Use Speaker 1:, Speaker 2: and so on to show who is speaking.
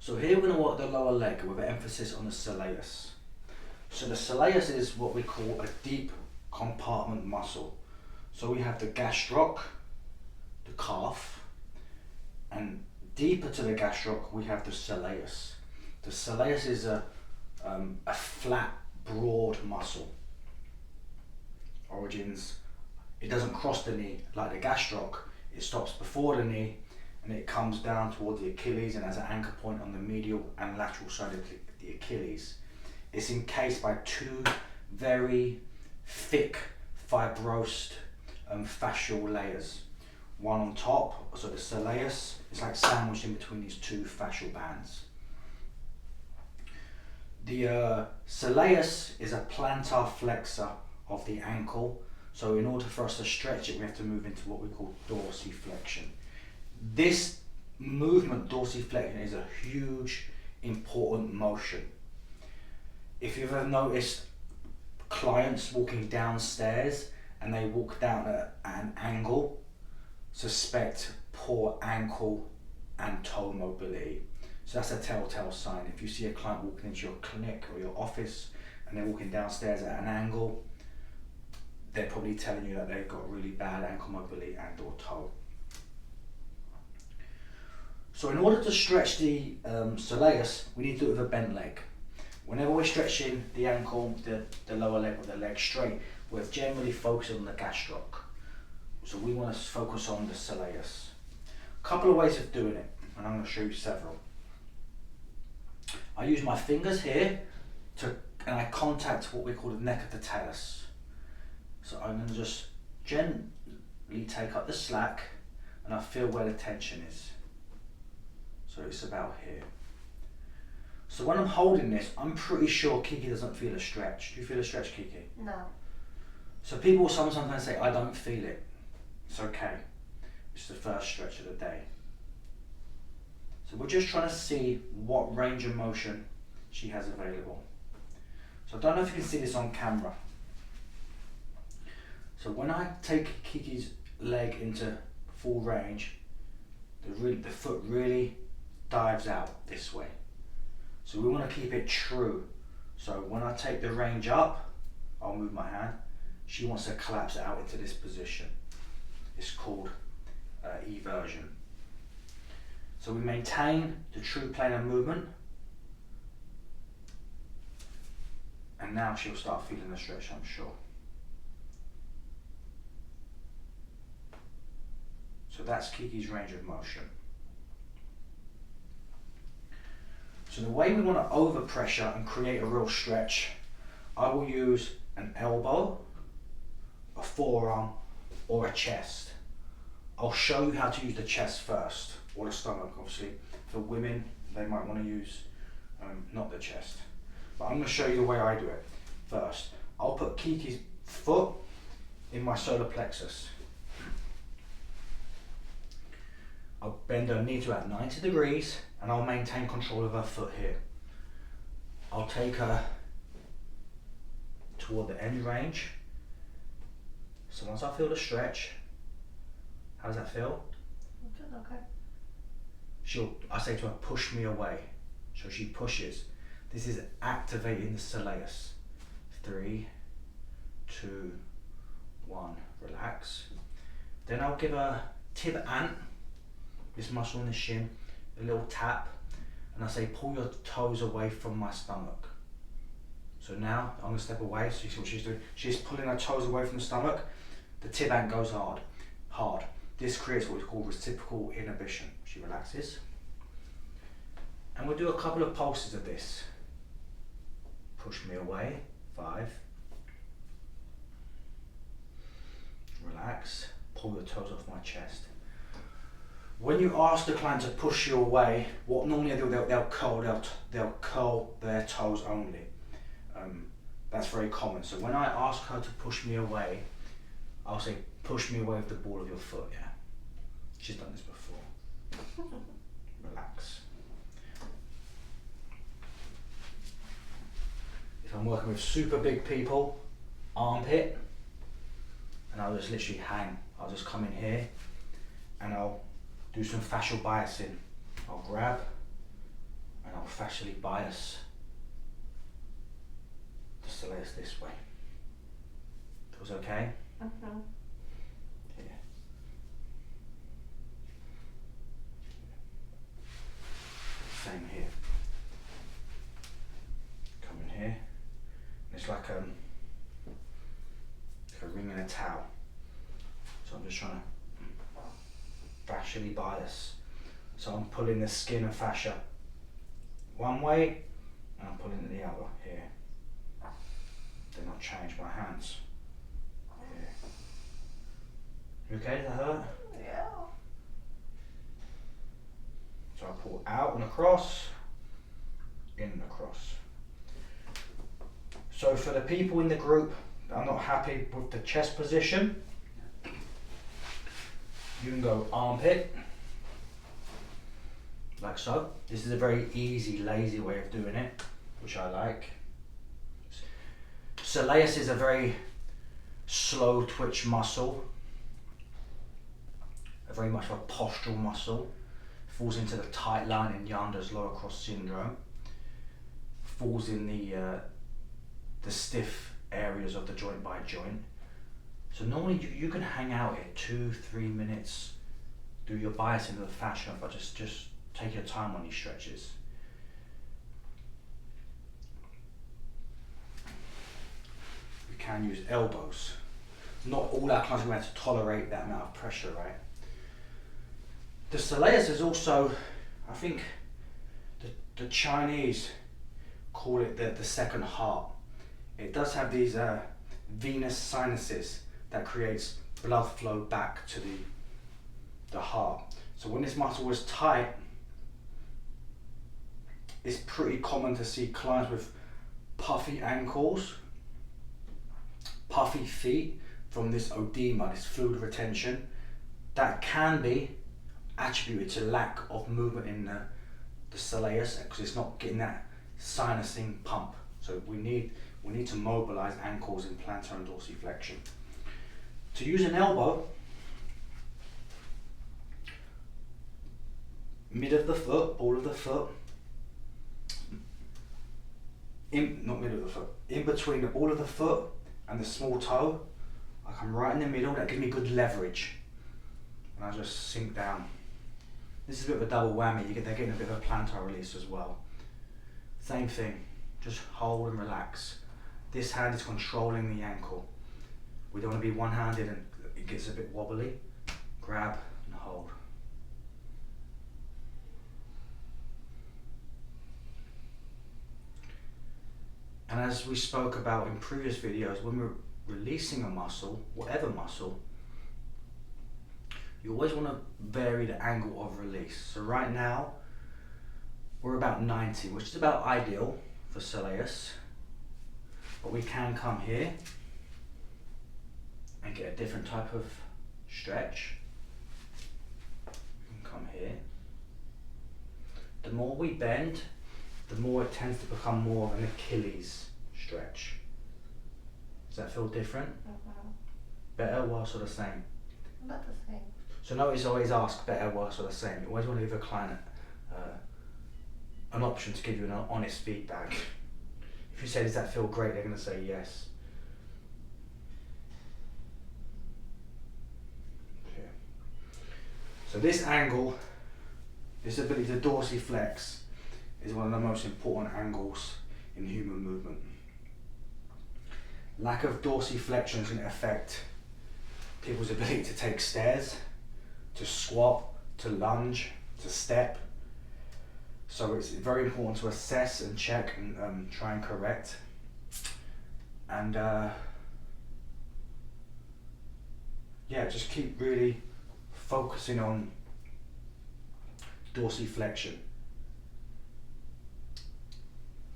Speaker 1: So here we're going to work the lower leg with an emphasis on the soleus. So the soleus is what we call a deep compartment muscle. So we have the gastroc, the calf, and deeper to the gastroc we have the soleus. The soleus is a flat, broad muscle. Origins, it doesn't cross the knee like the gastroc, it stops before the knee and it comes down toward the Achilles and has an anchor point on the medial and lateral side of the Achilles. It's encased by two very thick, fibrosed fascial layers. One on top, so the soleus is like sandwiched in between these two fascial bands. The soleus is a plantar flexor of the ankle, so in order for us to stretch it we have to move into what we call dorsiflexion. This movement, dorsiflexion, is a huge, important motion. If you've ever noticed clients walking downstairs and they walk down at an angle, suspect poor ankle and toe mobility. So that's a telltale sign. If you see a client walking into your clinic or your office and they're walking downstairs at an angle, they're probably telling you that they've got really bad ankle mobility and or toe. So in order to stretch the soleus, we need to do it with a bent leg. Whenever we're stretching the ankle, the lower leg with the leg straight, we're generally focusing on the gastroc. So we want to focus on the soleus. A couple of ways of doing it, and I'm going to show you several. I use my fingers here and I contact what we call the neck of the talus. So I'm going to just gently take up the slack and I feel where the tension is. So it's about here. So when I'm holding this, I'm pretty sure Kiki doesn't feel a stretch. Do you feel a stretch, Kiki?
Speaker 2: No.
Speaker 1: So people sometimes say, I don't feel it. It's okay. It's the first stretch of the day. So we're just trying to see what range of motion she has available. So I don't know if you can see this on camera. So when I take Kiki's leg into full range, the foot really dives out this way. So we want to keep it true. So when I take the range up, I'll move my hand. She wants to collapse it out into this position. It's called eversion. So we maintain the true plane of movement. And now she'll start feeling the stretch, I'm sure. So that's Kiki's range of motion. So the way we want to overpressure and create a real stretch, I will use an elbow, a forearm, or a chest. I'll show you how to use the chest first, or the stomach, obviously. For women, they might want to use not the chest. But I'm going to show you the way I do it first. I'll put Kiki's foot in my solar plexus. I'll bend her knee to about 90 degrees and I'll maintain control of her foot here. I'll take her toward the end range. So once I feel the stretch, how does that feel?
Speaker 2: Okay.
Speaker 1: I say to her, push me away. So she pushes. This is activating the soleus. 3, 2, 1, relax. Then I'll give her tib ant, this muscle in the shin, a little tap, and I say pull your toes away from my stomach. So now I'm going to step away, so you see what she's doing. She's pulling her toes away from the stomach. The tib ant goes hard. This creates what we call reciprocal inhibition. She relaxes. And we'll do a couple of pulses of this. Push me away, 5. Relax, pull your toes off my chest. When you ask the client to push you away, what normally they do, they'll curl their toes only. That's very common. So when I ask her to push me away, I'll say, push me away with the ball of your foot, yeah? She's done this before. Relax. If I'm working with super big people, armpit, and I'll just literally hang. I'll just come in here and I'll do some fascial biasing. I'll grab and I'll fascially bias the soleus this way. Feels okay?
Speaker 2: Mm-hmm.
Speaker 1: Here. Same here. Come in here. It's like a ring in a towel. So I'm just trying to fascially bias. So I'm pulling the skin and fascia one way, and I'm pulling it the other here. Then I'll change my hands. Here. You okay? Does that hurt?
Speaker 2: Yeah.
Speaker 1: So I pull out and across, in and across. So for the people in the group that are not happy with the chest position, you can go armpit, like so. This is a very easy, lazy way of doing it, which I like. Soleus is a very slow twitch muscle, a very much of a postural muscle. Falls into the tight line in Yander's lower cross syndrome. Falls in the stiff areas of the joint by joint. So normally you can hang out here 2-3 minutes, do your bias into the fascia, but just take your time on these stretches. We can use elbows. Not all our clients are going to tolerate that amount of pressure, right? The soleus is also, I think, the Chinese call it the second heart. It does have these venous sinuses that creates blood flow back to the heart. So when this muscle is tight, it's pretty common to see clients with puffy ankles, puffy feet from this edema, this fluid retention. That can be attributed to lack of movement in the soleus, because it's not getting that sinusing pump. So we need to mobilize ankles in plantar and dorsiflexion. To use an elbow, mid of the foot, ball of the foot, not middle of the foot, in between the ball of the foot and the small toe, I come right in the middle. That gives me good leverage, and I just sink down. This is a bit of a double whammy. They're getting a bit of a plantar release as well. Same thing, just hold and relax. This hand is controlling the ankle. We don't want to be one-handed and it gets a bit wobbly. Grab and hold. And as we spoke about in previous videos, when we're releasing a muscle, whatever muscle, you always want to vary the angle of release. So right now, we're about 90, which is about ideal for soleus. But we can come here and get a different type of stretch. We can come here. The more we bend, the more it tends to become more of an Achilles stretch. Does that feel different?
Speaker 2: Mm-hmm.
Speaker 1: Better, worse, or the same?
Speaker 2: About the same.
Speaker 1: So notice always ask better, worse, or the same. You always want to give a client an option to give you an honest feedback. If you say, does that feel great, they're going to say yes. Okay. So this angle, this ability to dorsiflex, is one of the most important angles in human movement. Lack of dorsiflexion is going to affect people's ability to take stairs, to squat, to lunge, to step. So it's very important to assess and check and try and correct. And just keep really focusing on dorsiflexion.